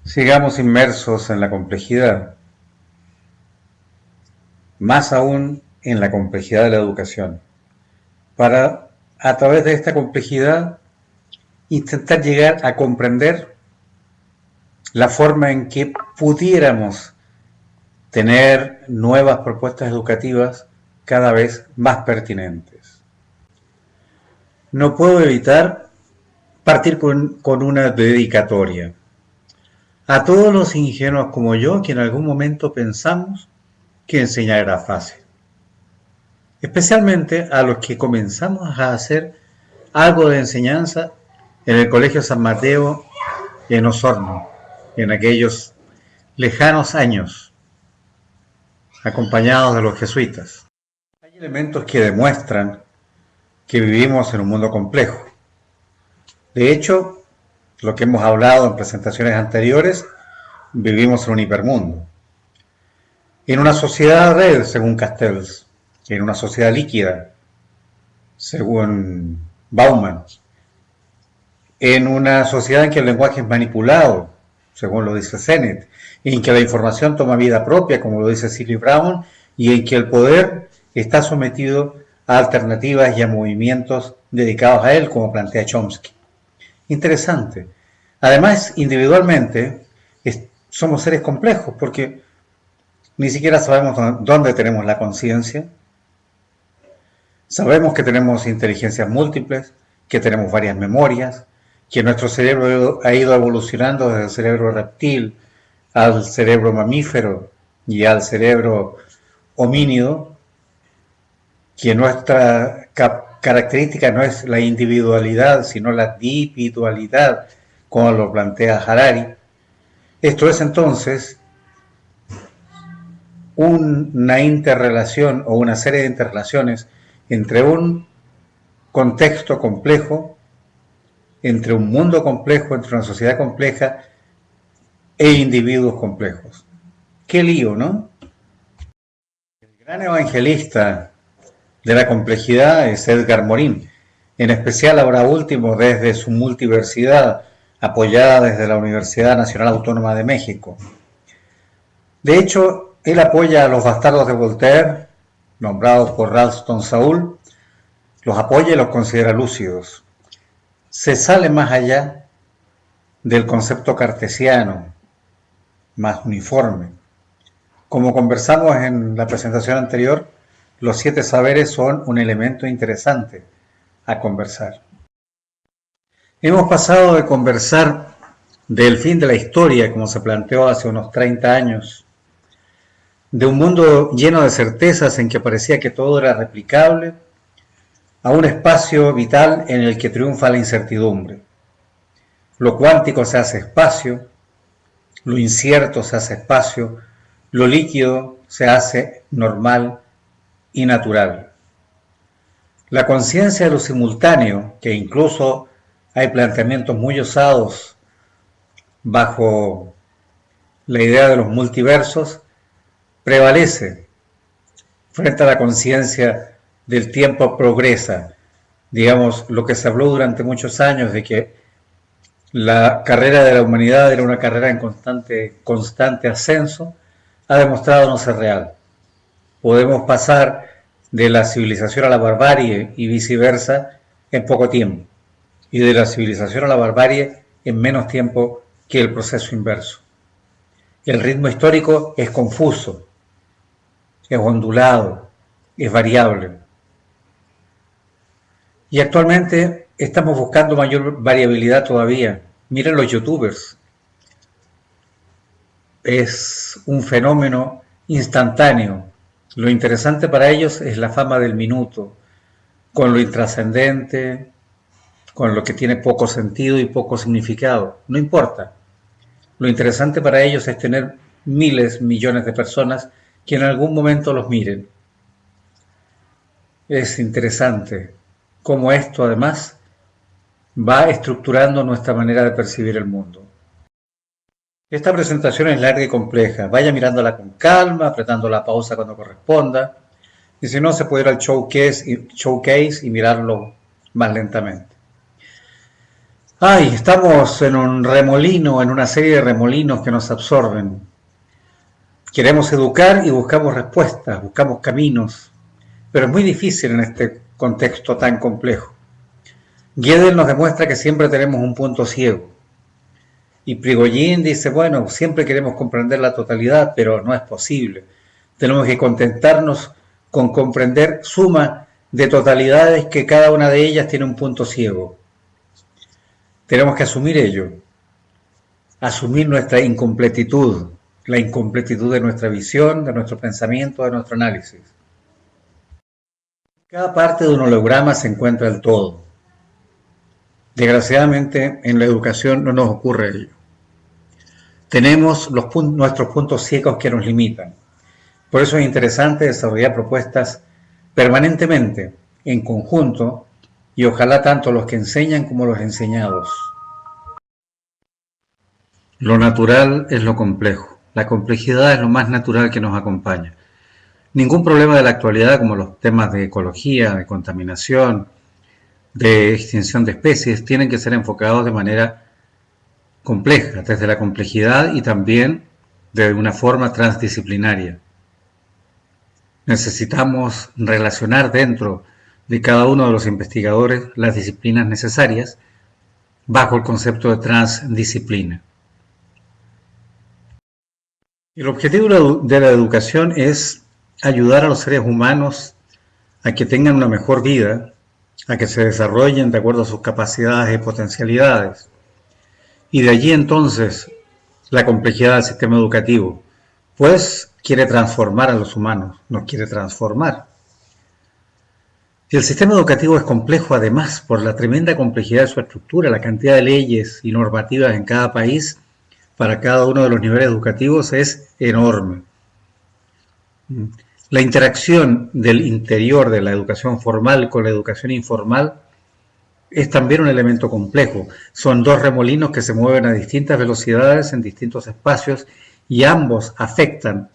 Sigamos inmersos en la complejidad, más aún en la complejidad de la educación, para, a través de esta complejidad, intentar llegar a comprender la forma en que pudiéramos tener nuevas propuestas educativas cada vez más pertinentes. No puedo evitar partir con una dedicatoria a todos los ingenuos como yo que en algún momento pensamos que enseñar era fácil. Especialmente a los que comenzamos a hacer algo de enseñanza en el Colegio San Mateo en Osorno, en aquellos lejanos años, acompañados de los jesuitas. Hay elementos que demuestran que vivimos en un mundo complejo. De hecho, lo que hemos hablado en presentaciones anteriores, vivimos en un hipermundo. En una sociedad red, según Castells, en una sociedad líquida, según Bauman, en una sociedad en que el lenguaje es manipulado, según lo dice Sennett, en que la información toma vida propia, como lo dice Silly Brown, y en que el poder está sometido a alternativas y a movimientos dedicados a él, como plantea Chomsky. Interesante. Además, individualmente, somos seres complejos, porque ni siquiera sabemos dónde tenemos la conciencia. Sabemos que tenemos inteligencias múltiples, que tenemos varias memorias, que nuestro cerebro ha ido evolucionando desde el cerebro reptil al cerebro mamífero y al cerebro homínido, que nuestra característica no es la individualidad, sino la dividualidad, como lo plantea Harari. Esto es entonces una interrelación o una serie de interrelaciones entre un contexto complejo, entre un mundo complejo, entre una sociedad compleja e individuos complejos. Qué lío, ¿no? El gran evangelista de la complejidad es Edgar Morin, en especial ahora último desde su multiversidad, apoyada desde la Universidad Nacional Autónoma de México. De hecho, él apoya a los bastardos de Voltaire, nombrados por Ralston Saul, los apoya y los considera lúcidos. Se sale más allá del concepto cartesiano, más uniforme. Como conversamos en la presentación anterior, los 7 saberes son un elemento interesante a conversar. Hemos pasado de conversar del fin de la historia, como se planteó hace unos 30 años, de un mundo lleno de certezas en que parecía que todo era replicable, a un espacio vital en el que triunfa la incertidumbre. Lo cuántico se hace espacio, lo incierto se hace espacio, lo líquido se hace normal y natural. La conciencia de lo simultáneo, que incluso hay planteamientos muy osados bajo la idea de los multiversos, prevalece frente a la conciencia del tiempo progresa. Digamos, lo que se habló durante muchos años de que la carrera de la humanidad era una carrera en constante ascenso, ha demostrado no ser real. Podemos pasar de la civilización a la barbarie y viceversa en poco tiempo, y de la civilización a la barbarie en menos tiempo que el proceso inverso. El ritmo histórico es confuso, es ondulado, es variable. Y actualmente estamos buscando mayor variabilidad todavía. Miren los youtubers. Es un fenómeno instantáneo. Lo interesante para ellos es la fama del minuto, con lo intrascendente, con lo que tiene poco sentido y poco significado. No importa. Lo interesante para ellos es tener miles, millones de personas que en algún momento los miren. Es interesante cómo esto además va estructurando nuestra manera de percibir el mundo. Esta presentación es larga y compleja. Vaya mirándola con calma, apretando la pausa cuando corresponda. Y si no, se puede ir al showcase y mirarlo más lentamente. Ay, estamos en un remolino, en una serie de remolinos que nos absorben. Queremos educar y buscamos respuestas, buscamos caminos, pero es muy difícil en este contexto tan complejo. Gödel nos demuestra que siempre tenemos un punto ciego. Y Prigogine dice, bueno, siempre queremos comprender la totalidad, pero no es posible. Tenemos que contentarnos con comprender suma de totalidades que cada una de ellas tiene un punto ciego. Tenemos que asumir ello, asumir nuestra incompletitud, la incompletitud de nuestra visión, de nuestro pensamiento, de nuestro análisis. Cada parte de un holograma se encuentra el todo. Desgraciadamente, en la educación no nos ocurre ello. Tenemos nuestros puntos ciegos que nos limitan. Por eso es interesante desarrollar propuestas permanentemente, en conjunto, y ojalá tanto los que enseñan como los enseñados. Lo natural es lo complejo. La complejidad es lo más natural que nos acompaña. Ningún problema de la actualidad, como los temas de ecología, de contaminación, de extinción de especies, tienen que ser enfocados de manera compleja, desde la complejidad y también de una forma transdisciplinaria. Necesitamos relacionar dentro de cada uno de los investigadores las disciplinas necesarias bajo el concepto de transdisciplina. El objetivo de la educación es ayudar a los seres humanos a que tengan una mejor vida, a que se desarrollen de acuerdo a sus capacidades y potencialidades. Y de allí entonces la complejidad del sistema educativo, pues quiere transformar a los humanos, nos quiere transformar. El sistema educativo es complejo además por la tremenda complejidad de su estructura, la cantidad de leyes y normativas en cada país para cada uno de los niveles educativos es enorme. La interacción del interior de la educación formal con la educación informal es también un elemento complejo. Son dos remolinos que se mueven a distintas velocidades en distintos espacios y ambos afectan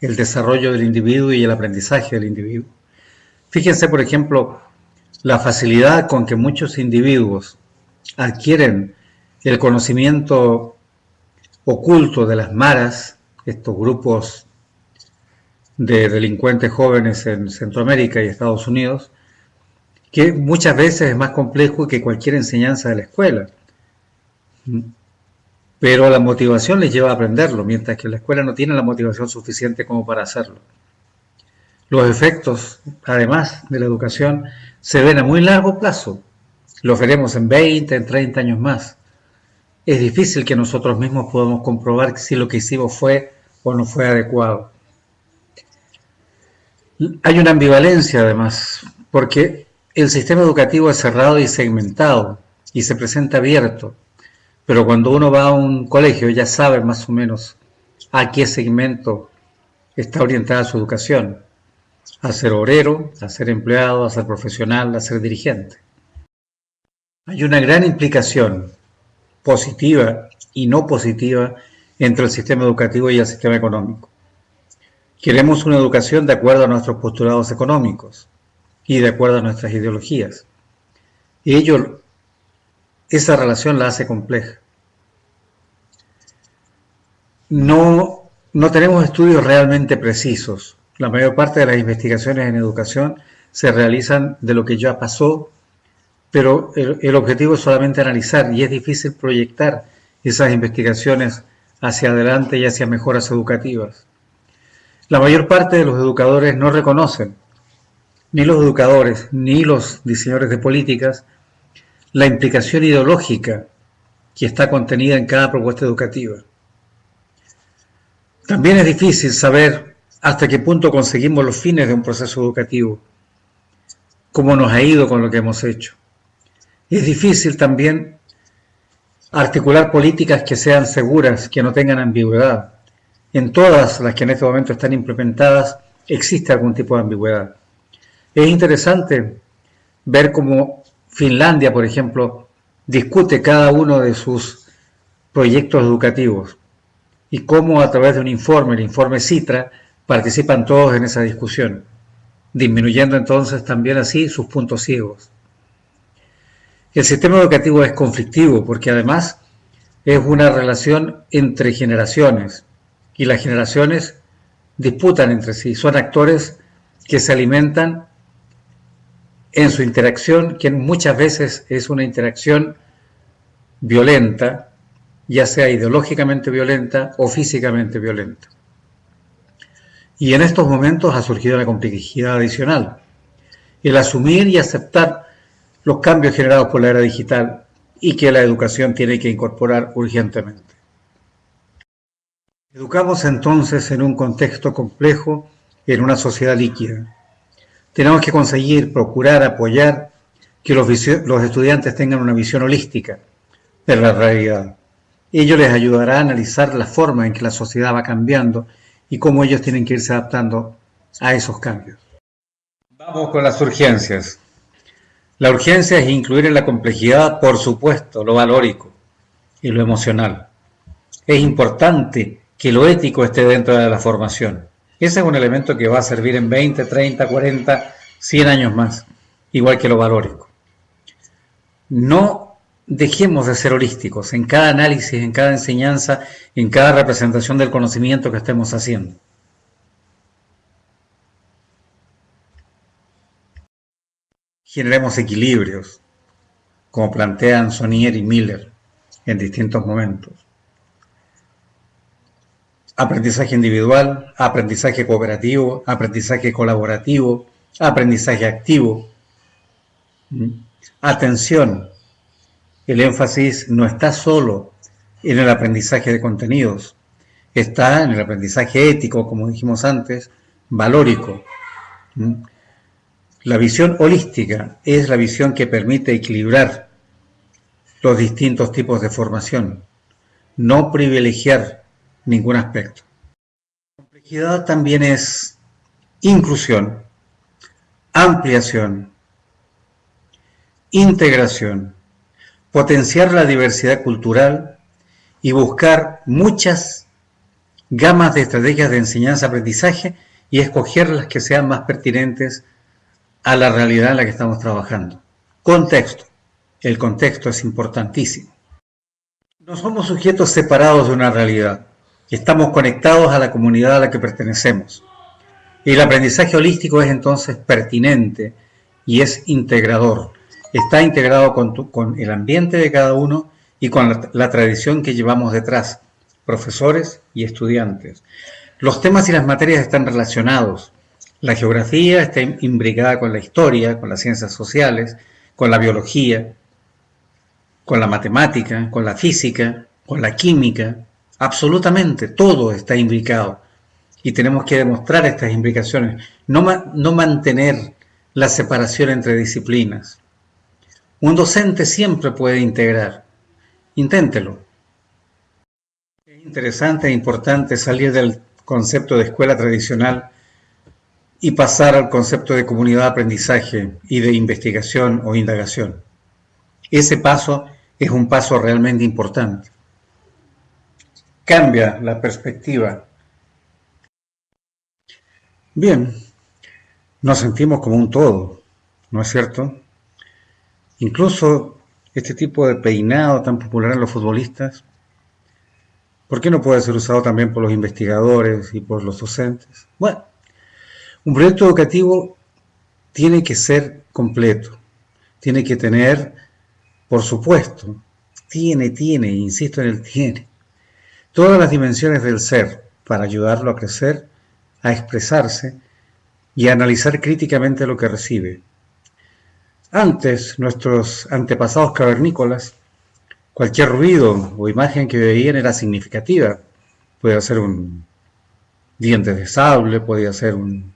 el desarrollo del individuo y el aprendizaje del individuo. Fíjense, por ejemplo, la facilidad con que muchos individuos adquieren el conocimiento oculto de las maras, estos grupos de delincuentes jóvenes en Centroamérica y Estados Unidos, que muchas veces es más complejo que cualquier enseñanza de la escuela. Pero la motivación les lleva a aprenderlo, mientras que la escuela no tiene la motivación suficiente como para hacerlo. Los efectos, además de la educación, se ven a muy largo plazo. Los veremos en 20, en 30 años más. Es difícil que nosotros mismos podamos comprobar si lo que hicimos fue o no fue adecuado. Hay una ambivalencia además, porque el sistema educativo es cerrado y segmentado y se presenta abierto, pero cuando uno va a un colegio ya sabe más o menos a qué segmento está orientada su educación, a ser obrero, a ser empleado, a ser profesional, a ser dirigente. Hay una gran implicación positiva y no positiva entre el sistema educativo y el sistema económico. Queremos una educación de acuerdo a nuestros postulados económicos y de acuerdo a nuestras ideologías. Y esa relación la hace compleja. No tenemos estudios realmente precisos. La mayor parte de las investigaciones en educación se realizan de lo que ya pasó, pero el objetivo es solamente analizar y es difícil proyectar esas investigaciones hacia adelante y hacia mejoras educativas. La mayor parte de los educadores no reconocen, ni los educadores ni los diseñadores de políticas, la implicación ideológica que está contenida en cada propuesta educativa. También es difícil saber hasta qué punto conseguimos los fines de un proceso educativo, cómo nos ha ido con lo que hemos hecho. Es difícil también articular políticas que sean seguras, que no tengan ambigüedad. En todas las que en este momento están implementadas existe algún tipo de ambigüedad. Es interesante ver cómo Finlandia, por ejemplo, discute cada uno de sus proyectos educativos y cómo a través de un informe, el informe Citra, participan todos en esa discusión, disminuyendo entonces también así sus puntos ciegos. El sistema educativo es conflictivo porque además es una relación entre generaciones y las generaciones disputan entre sí, son actores que se alimentan en su interacción, que muchas veces es una interacción violenta, ya sea ideológicamente violenta o físicamente violenta. Y en estos momentos ha surgido una complejidad adicional, el asumir y aceptar los cambios generados por la era digital y que la educación tiene que incorporar urgentemente. Educamos entonces en un contexto complejo, en una sociedad líquida. Tenemos que conseguir, procurar, apoyar que los estudiantes tengan una visión holística de la realidad. Ello les ayudará a analizar la forma en que la sociedad va cambiando y cómo ellos tienen que irse adaptando a esos cambios. Vamos con las urgencias. La urgencia es incluir en la complejidad, por supuesto, lo valórico y lo emocional. Es importante que lo ético esté dentro de la formación. Ese es un elemento que va a servir en 20, 30, 40, 100 años más, igual que lo valórico. No dejemos de ser holísticos en cada análisis, en cada enseñanza, en cada representación del conocimiento que estemos haciendo. Generemos equilibrios, como plantean Sonnier y Miller en distintos momentos. Aprendizaje individual, aprendizaje cooperativo, aprendizaje colaborativo, aprendizaje activo. Atención, el énfasis no está solo en el aprendizaje de contenidos, está en el aprendizaje ético, como dijimos antes, valórico. La visión holística es la visión que permite equilibrar los distintos tipos de formación, no privilegiar ningún aspecto. La complejidad también es inclusión, ampliación, integración, potenciar la diversidad cultural y buscar muchas gamas de estrategias de enseñanza-aprendizaje y escoger las que sean más pertinentes a la realidad en la que estamos trabajando. Contexto. El contexto es importantísimo. No somos sujetos separados de una realidad. Estamos conectados a la comunidad a la que pertenecemos. Y el aprendizaje holístico es entonces pertinente y es integrador. Está integrado con el ambiente de cada uno y con la tradición que llevamos detrás, profesores y estudiantes. Los temas y las materias están relacionados. La geografía está imbricada con la historia, con las ciencias sociales, con la biología, con la matemática, con la física, con la química. Absolutamente todo está imbricado y tenemos que demostrar estas imbricaciones, no mantener la separación entre disciplinas. Un docente siempre puede integrar. Inténtelo. Es interesante e importante salir del concepto de escuela tradicional y pasar al concepto de comunidad de aprendizaje y de investigación o indagación. Ese paso es un paso realmente importante. Cambia la perspectiva. Bien, nos sentimos como un todo, ¿no es cierto? Incluso este tipo de peinado tan popular en los futbolistas, ¿por qué no puede ser usado también por los investigadores y por los docentes? Bueno, un proyecto educativo tiene que ser completo, tiene que tener, por supuesto, insisto en el tiene, todas las dimensiones del ser para ayudarlo a crecer, a expresarse y a analizar críticamente lo que recibe. Antes, nuestros antepasados cavernícolas, cualquier ruido o imagen que veían era significativa. Podía ser un diente de sable, podía ser un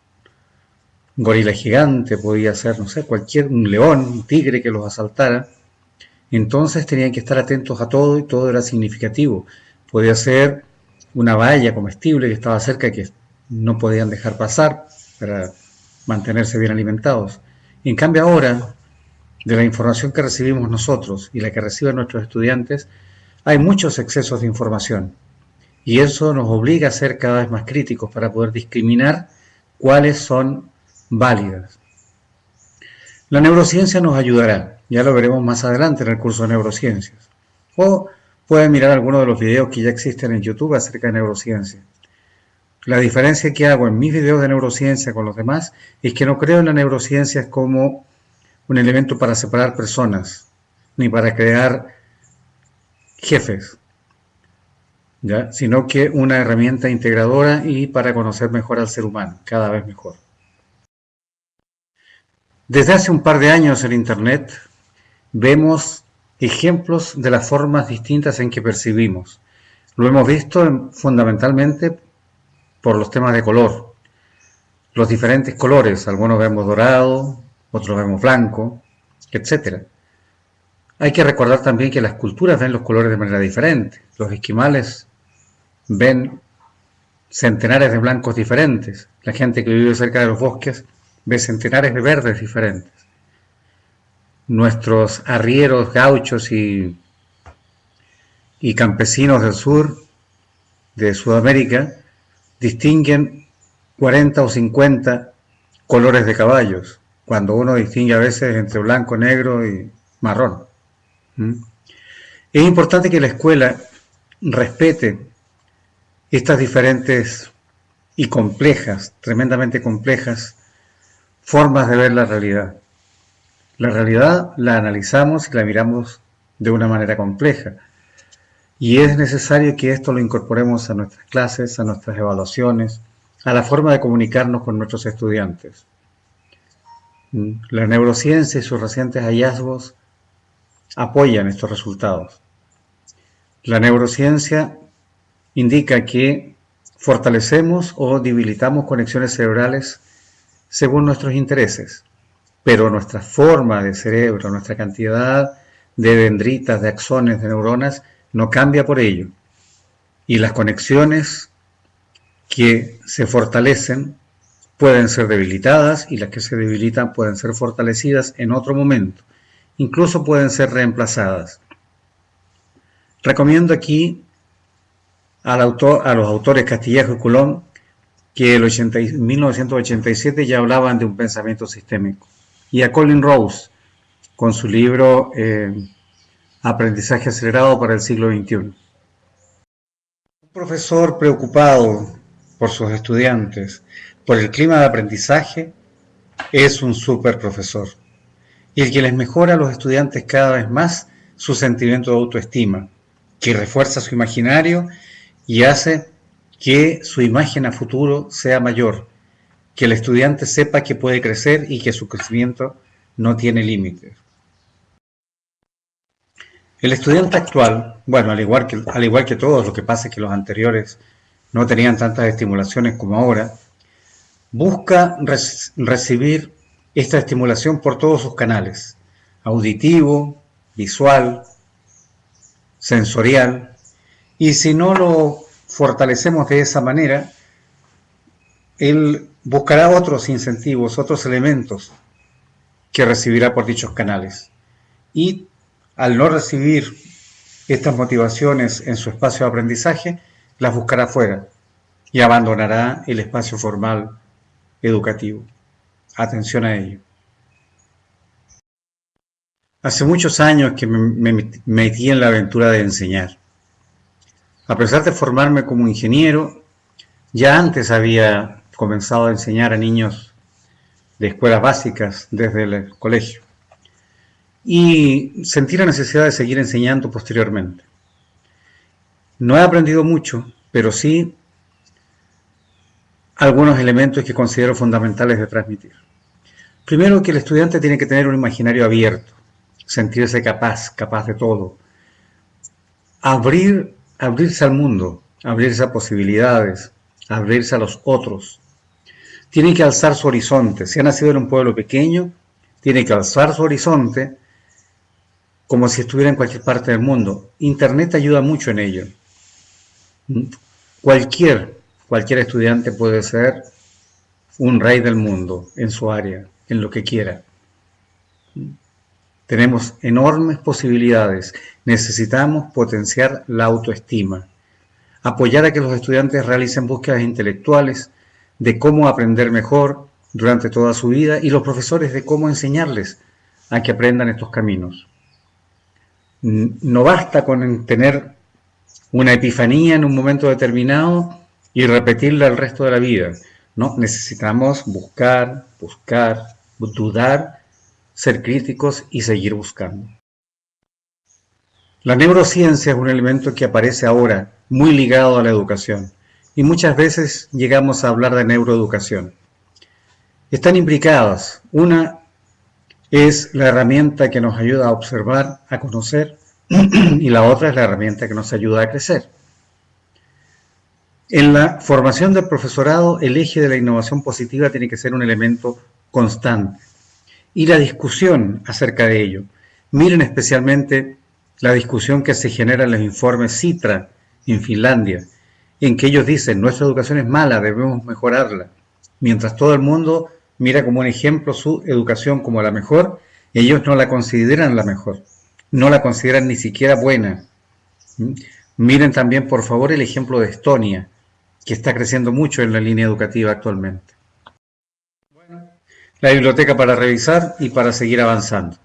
gorila gigante, podía ser, no sé, un león, un tigre que los asaltara. Entonces tenían que estar atentos a todo y todo era significativo. Podía ser una valla comestible que estaba cerca que no podían dejar pasar para mantenerse bien alimentados. En cambio ahora, de la información que recibimos nosotros y la que reciben nuestros estudiantes, hay muchos excesos de información y eso nos obliga a ser cada vez más críticos para poder discriminar cuáles son válidas. La neurociencia nos ayudará, ya lo veremos más adelante en el curso de neurociencias. O pueden mirar algunos de los videos que ya existen en YouTube acerca de neurociencia. La diferencia que hago en mis videos de neurociencia con los demás es que no creo en la neurociencia como un elemento para separar personas, ni para crear jefes, ¿ya? Sino que una herramienta integradora y para conocer mejor al ser humano, cada vez mejor. Desde hace un par de años en Internet vemos ejemplos de las formas distintas en que percibimos. Lo hemos visto fundamentalmente por los temas de color, los diferentes colores, algunos vemos dorado, otros vemos blanco, etc. Hay que recordar también que las culturas ven los colores de manera diferente. Los esquimales ven centenares de blancos diferentes. La gente que vive cerca de los bosques ve centenares de verdes diferentes. Nuestros arrieros, gauchos y campesinos del sur, de Sudamérica, distinguen 40 o 50 colores de caballos, cuando uno distingue a veces entre blanco, negro y marrón. Es importante que la escuela respete estas diferentes y complejas, tremendamente complejas, formas de ver la realidad. La realidad la analizamos y la miramos de una manera compleja. Y es necesario que esto lo incorporemos a nuestras clases, a nuestras evaluaciones, a la forma de comunicarnos con nuestros estudiantes. La neurociencia y sus recientes hallazgos apoyan estos resultados. La neurociencia indica que fortalecemos o debilitamos conexiones cerebrales según nuestros intereses, pero nuestra forma de cerebro, nuestra cantidad de dendritas, de axones, de neuronas, no cambia por ello. Y las conexiones que se fortalecen pueden ser debilitadas y las que se debilitan pueden ser fortalecidas en otro momento. Incluso pueden ser reemplazadas. Recomiendo aquí a los autores Castillejo y Coulomb que en 1987 ya hablaban de un pensamiento sistémico. Y a Colin Rose con su libro Aprendizaje acelerado para el siglo XXI. Un profesor preocupado por sus estudiantes, por el clima de aprendizaje, es un super profesor. Y el que les mejora a los estudiantes cada vez más su sentimiento de autoestima, que refuerza su imaginario y hace que su imagen a futuro sea mayor, que el estudiante sepa que puede crecer y que su crecimiento no tiene límites. El estudiante actual, bueno, al igual que todos, lo que pasa es que los anteriores no tenían tantas estimulaciones como ahora, busca recibir esta estimulación por todos sus canales, auditivo, visual, sensorial, y si no lo fortalecemos de esa manera, él buscará otros incentivos, otros elementos que recibirá por dichos canales. Y al no recibir estas motivaciones en su espacio de aprendizaje, las buscará fuera y abandonará el espacio formal educativo. Atención a ello. Hace muchos años que me metí en la aventura de enseñar. A pesar de formarme como ingeniero, ya antes había comenzado a enseñar a niños de escuelas básicas desde el colegio. Y sentí la necesidad de seguir enseñando posteriormente. No he aprendido mucho, pero sí algunos elementos que considero fundamentales de transmitir. Primero, que el estudiante tiene que tener un imaginario abierto, sentirse capaz de todo, abrirse al mundo, abrirse a posibilidades, abrirse a los otros. Tiene que alzar su horizonte. Si ha nacido en un pueblo pequeño, tiene que alzar su horizonte como si estuviera en cualquier parte del mundo. Internet ayuda mucho en ello. Cualquier estudiante puede ser un rey del mundo en su área, en lo que quiera. Tenemos enormes posibilidades. Necesitamos potenciar la autoestima, apoyar a que los estudiantes realicen búsquedas intelectuales de cómo aprender mejor, durante toda su vida y los profesores de cómo enseñarles a que aprendan estos caminos. No basta con tener una epifanía en un momento determinado y repetirla el resto de la vida. No, necesitamos buscar, dudar, ser críticos y seguir buscando. La neurociencia es un elemento que aparece ahora muy ligado a la educación y muchas veces llegamos a hablar de neuroeducación. Están imbricadas. Una es la herramienta que nos ayuda a observar, a conocer, y la otra es la herramienta que nos ayuda a crecer. En la formación del profesorado, el eje de la innovación positiva tiene que ser un elemento constante. Y la discusión acerca de ello. Miren especialmente la discusión que se genera en los informes Sitra en Finlandia, en que ellos dicen, nuestra educación es mala, debemos mejorarla. Mientras todo el mundo mira como un ejemplo su educación como la mejor, ellos no la consideran la mejor, no la consideran ni siquiera buena. Miren también, por favor, el ejemplo de Estonia, que está creciendo mucho en la línea educativa actualmente. La biblioteca para revisar y para seguir avanzando.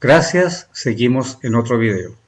Gracias, seguimos en otro video.